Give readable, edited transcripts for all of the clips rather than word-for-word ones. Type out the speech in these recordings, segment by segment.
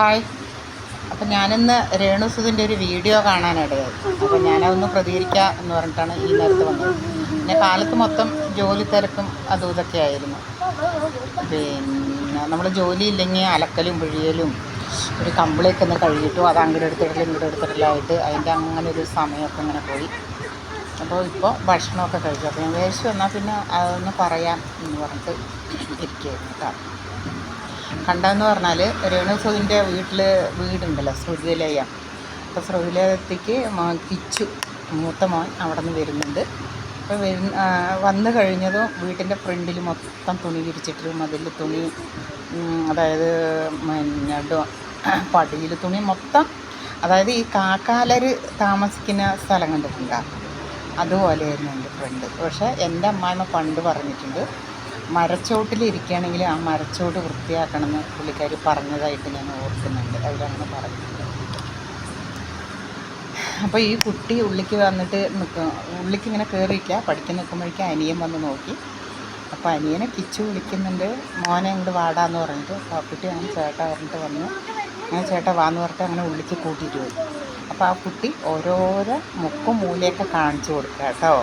Hi. അപ്പം ഞാനിന്ന് രേണുസുതിൻ്റെ ഒരു വീഡിയോ കാണാനിടയായി. അപ്പോൾ ഞാനതൊന്ന് പ്രതികരിക്കുക എന്ന് പറഞ്ഞിട്ടാണ് ഈ നേരത്ത് വന്നത്. പിന്നെ കാലത്ത് മൊത്തം ജോലി തിരക്കും അതും ഇതൊക്കെ ആയിരുന്നു. പിന്നെ നമ്മൾ ജോലി ഇല്ലെങ്കിൽ അലക്കലും പിഴിയലും ഒരു കമ്പിളിയൊക്കെ ഒന്ന് കഴുകിയിട്ടു അത് അങ്ങോട്ട് എടുത്തിടലായിട്ട് അതിൻ്റെ അങ്ങനെ ഒരു സമയമൊക്കെ ഇങ്ങനെ പോയി. അപ്പോൾ ഇപ്പോൾ ഭക്ഷണമൊക്കെ കഴിച്ചു. അപ്പോൾ ഞാൻ വിചാരിച്ചു വന്നാൽ പിന്നെ അതൊന്ന് പറയാം എന്ന് പറഞ്ഞിട്ട് ഇരിക്കുകയായിരുന്നു കേട്ടോ. കണ്ടതെന്ന് പറഞ്ഞാൽ രേണുസുതിൻ്റെ വീടുണ്ടല്ലോ ശ്രുതിലയം. അപ്പോൾ ശ്രുതിലയത്തേക്ക് കിച്ചു മൂത്ത മോൻ അവിടെ നിന്ന് വരുന്നുണ്ട്. അപ്പോൾ വന്നു കഴിഞ്ഞതും വീട്ടിൻ്റെ ഫ്രണ്ടിൽ മൊത്തം തുണി വിരിച്ചിട്ട് മതിൽ തുണി, അതായത് പിന്നെ പടിയിൽ തുണി മൊത്തം, അതായത് ഈ കാക്കാലർ താമസിക്കുന്ന സ്ഥലം കണ്ടിട്ടുണ്ടോ, അതുപോലെയായിരുന്നു എൻ്റെ ഫ്രണ്ട്. പക്ഷേ എൻ്റെ അമ്മായിമ്മ പണ്ട് പറഞ്ഞിട്ടുണ്ട്, മരച്ചോട്ടിൽ ഇരിക്കുകയാണെങ്കിൽ ആ മരച്ചോട്ട് വൃത്തിയാക്കണമെന്ന് പുള്ളിക്കാരി പറഞ്ഞതായിട്ട് ഞാൻ ഓർക്കുന്നുണ്ട്. അവരങ്ങനെ പറഞ്ഞിട്ടുണ്ട്. അപ്പോൾ ഈ കുട്ടി ഉള്ളിക്ക് വന്നിട്ട് ഉള്ളിക്ക് ഇങ്ങനെ കയറിയില്ല, പഠിക്കാൻ നിൽക്കുമ്പോഴേക്കും അനിയൻ വന്ന് നോക്കി. അപ്പോൾ അനിയനെ കിച്ചു വിളിക്കുന്നുണ്ട്, മോനെ ഇങ്ങോട്ട് വാടാന്ന് പറഞ്ഞിട്ട്. അപ്പോൾ ആ കുട്ടി അങ്ങനെ ചേട്ടാ പറഞ്ഞിട്ട് വന്നു. അങ്ങനെ ചേട്ടാ വാന്ന് പറഞ്ഞിട്ട് അങ്ങനെ ഉള്ളിക്ക് കൂട്ടിയിട്ട് പോയി. അപ്പോൾ ആ കുട്ടി ഓരോരോ മുക്കും മൂലയൊക്കെ കാണിച്ചു കൊടുക്കുക കേട്ടോ.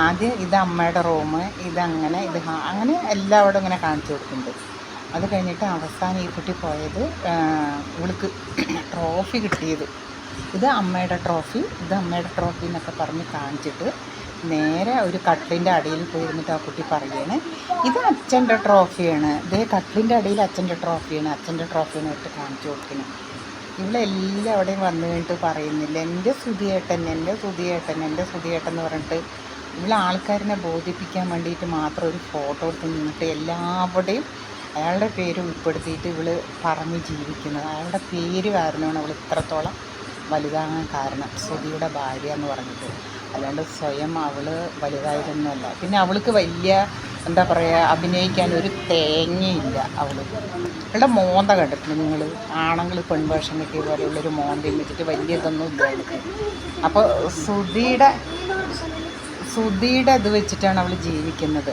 ആദ്യം ഇത് അമ്മയുടെ റൂം, ഇതങ്ങനെ അങ്ങനെ എല്ലാവരും ഇങ്ങനെ കാണിച്ചു കൊടുക്കുന്നുണ്ട്. അത് കഴിഞ്ഞിട്ട് അവസാനം ഈ കുട്ടി പോയത് ഇവൾക്ക് ട്രോഫി കിട്ടിയത്, ഇത് അമ്മയുടെ ട്രോഫി എന്നൊക്കെ പറഞ്ഞ് കാണിച്ചിട്ട് നേരെ ഒരു കട്ടിലിൻ്റെ അടിയിൽ പോയിരുന്നിട്ട് ആ കുട്ടി പറയുകയാണ്, ഇത് അച്ഛൻ്റെ ട്രോഫിയാണ്, ഇതേ കട്ടിലിൻ്റെ അടിയിൽ അച്ഛൻ്റെ ട്രോഫിയാണ് ഇട്ട് കാണിച്ചു കൊടുക്കുന്നത്. ഇവളെല്ലാവിടെയും വന്നു കഴിഞ്ഞിട്ട് പറയുന്നില്ല, എൻ്റെ സുധിയേട്ടൻ എന്ന് പറഞ്ഞിട്ട് ഇവൾ ആൾക്കാരിനെ ബോധിപ്പിക്കാൻ വേണ്ടിയിട്ട് മാത്രം ഒരു ഫോട്ടോ എടുത്ത് നിന്നിട്ട് എല്ലാവരുടെയും അയാളുടെ പേര് ഉൾപ്പെടുത്തിയിട്ട് ഇവൾ പറഞ്ഞ് ജീവിക്കുന്നത്. അയാളുടെ പേര് കാരണമാണ് അവൾ ഇത്രത്തോളം വലുതാകാൻ കാരണം, സുധിയുടെ ഭാര്യ എന്ന് പറഞ്ഞിട്ട്. അല്ലാണ്ട് സ്വയം അവൾ വലുതായതൊന്നുമല്ല. പിന്നെ അവൾക്ക് വലിയ എന്താ പറയുക, അഭിനയിക്കാൻ ഒരു തേങ്ങയില്ല. അവളുടെ മോന്ത കണ്ടിട്ടുണ്ട് നിങ്ങൾ, ആണുങ്ങൾ പെൺവേഷം കിട്ടിയ പോലെയുള്ളൊരു മോന്തയും വെച്ചിട്ട് വലിയ ഇതൊന്നും ഇല്ല അവൾക്ക്. അപ്പോൾ സുധിയുടെ ഇത് വെച്ചിട്ടാണ് അവൾ ജീവിക്കുന്നത്.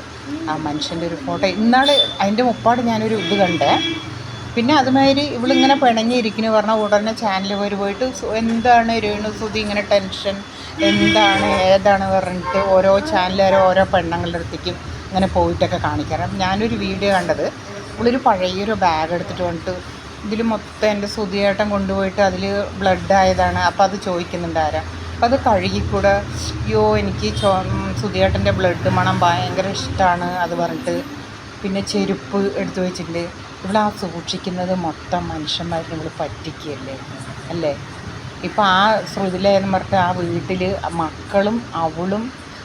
ആ മനുഷ്യൻ്റെ ഒരു ഫോട്ടോ ഇന്നാൾ അതിൻ്റെ മുപ്പാട് ഞാനൊരു ഇത് കണ്ടേ. പിന്നെ അതുമാതിരി ഇവളിങ്ങനെ പിണങ്ങിയിരിക്കുന്നു പറഞ്ഞാൽ ഉടനെ ചാനൽ പോയിട്ട് എന്താണ് രേണുസുതി ഇങ്ങനെ ടെൻഷൻ, ഏതാണ് പറഞ്ഞിട്ട് ഓരോ ചാനലുകാരും ഓരോ പെണ്ണുങ്ങളുടെ അടുത്തേക്കും ഇങ്ങനെ പോയിട്ടൊക്കെ കാണിക്കാറ്. ഞാനൊരു വീഡിയോ കണ്ടത്, ഇവളൊരു പഴയൊരു ബാഗ് എടുത്തിട്ട് വന്നിട്ട് ഇതിൽ മൊത്തം എൻ്റെ സുധിയേട്ടൻ കൊണ്ടുപോയിട്ട് അതിൽ ബ്ലഡ് ആയതാണ്. അപ്പോൾ അത് ചോദിക്കുന്നുണ്ട് ആരാ, അപ്പോൾ അത് കഴുകിക്കൂടെ, അയ്യോ എനിക്ക് സുധിയേട്ടൻ്റെ ബ്ലഡ് മണം ഭയങ്കര ഇഷ്ടമാണ് അത് പറഞ്ഞിട്ട്. പിന്നെ ചെരുപ്പ് എടുത്തു വെച്ചിട്ടുണ്ട്. ഇവളാ സൂക്ഷിക്കുന്നത് മൊത്തം മനുഷ്യന്മാരെ ഇവൾ പറ്റിക്കുകയല്ലേ അല്ലേ. ഇപ്പോൾ ആ ശ്രുതിലയെന്ന് പറഞ്ഞിട്ട് ആ വീട്ടിൽ മക്കളും അവളും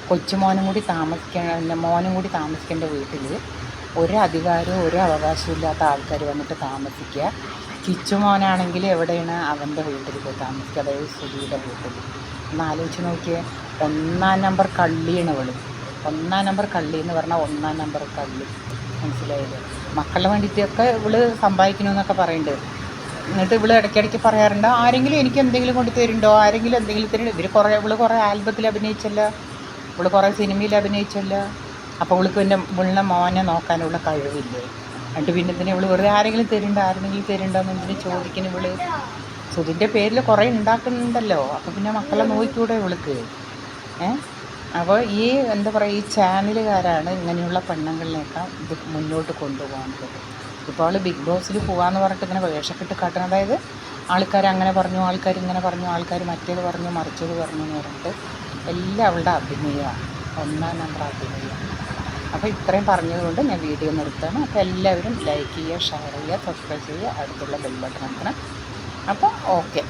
കൊച്ചുമോനും കൂടി താമസിക്കേണ്ട വീട്ടിൽ ഒരു അധികാരവും ഒരു അവകാശവും ഇല്ലാത്ത ആൾക്കാർ വന്നിട്ട് താമസിക്കുക. കിച്ചുമോനാണെങ്കിൽ എവിടെയാണ്, അവൻ്റെ വീട്ടിൽ പോയി താമസിക്കുക, അതായത് ശ്രുതിയുടെ വീട്ടിൽ. ഒന്ന് ആലോചിച്ച് നോക്കിയേ, 1-ാം നമ്പർ കള്ളിയാണ് ഇവൾ. 1-ാം നമ്പർ കള്ളി എന്ന് പറഞ്ഞാൽ 1-ാം നമ്പർ കള്ളി, മനസ്സിലായില്ലേ. മക്കളുടെ വേണ്ടിയിട്ടൊക്കെ ഇവൾ സമ്പാദിക്കണമെന്നൊക്കെ പറയുന്നുണ്ട്. എന്നിട്ട് ഇവൾ ഇടയ്ക്കിടയ്ക്ക് പറയാറുണ്ട്, ആരെങ്കിലും എനിക്ക് എന്തെങ്കിലും കൊണ്ട് തരുന്നുണ്ടോ, ആരെങ്കിലും എന്തെങ്കിലും തരുന്നുണ്ടോ. ഇവൾ കുറേ ആൽബത്തിൽ അഭിനയിച്ചല്ല, ഇവൾ കുറേ സിനിമയിൽ അഭിനയിച്ചല്ല. അപ്പോൾ ഇവളുടെ മോനെ നോക്കാനുള്ള കഴിവില്ലേ. എന്നിട്ട് പിന്നെ ഇതിന് ഇവൾ വെറുതെ ആരെങ്കിലും തരുന്നുണ്ടോ എന്ന് എന്തിനു ചോദിക്കുന്നു ഇവൾ. സുധിൻ്റെ പേരിൽ കുറേ ഉണ്ടാക്കുന്നുണ്ടല്ലോ. അപ്പോൾ പിന്നെ മക്കളെ നോക്കിക്കൂടെ ഇവൾക്ക്. അപ്പോൾ ഈ എന്താ പറയുക, ഈ ചാനലുകാരാണ് ഇങ്ങനെയുള്ള പെണ്ണുങ്ങളിലേക്ക് ഇത് മുന്നോട്ട് കൊണ്ടുപോകുന്നത്. ഇപ്പോൾ അവൾ ബിഗ് ബോസിൽ പോകാമെന്ന് പറഞ്ഞിട്ട് ഇങ്ങനെ വേഷക്കെട്ട് കാട്ടണം. അതായത് ആൾക്കാർ അങ്ങനെ പറഞ്ഞു, ആൾക്കാർ ഇങ്ങനെ പറഞ്ഞു, ആൾക്കാർ മറ്റേത് പറഞ്ഞു, മറിച്ചത് പറഞ്ഞു എന്ന് പറഞ്ഞിട്ട് എല്ലാം അവളുടെ അഭിനയമാണ്, 1-ാം നമ്പർ അഭിനയം. അപ്പോൾ ഇത്രയും പറഞ്ഞതുകൊണ്ട് ഞാൻ വീഡിയോ നിർത്തുകയാണ്. അപ്പോൾ എല്ലാവരും ലൈക്ക് ചെയ്യുക, ഷെയർ ചെയ്യുക, സബ്സ്ക്രൈബ് ചെയ്യുക, അടുത്തുള്ള ബെൽ ബട്ടൺ അമർത്തണം. അപ്പോൾ ഓക്കെ.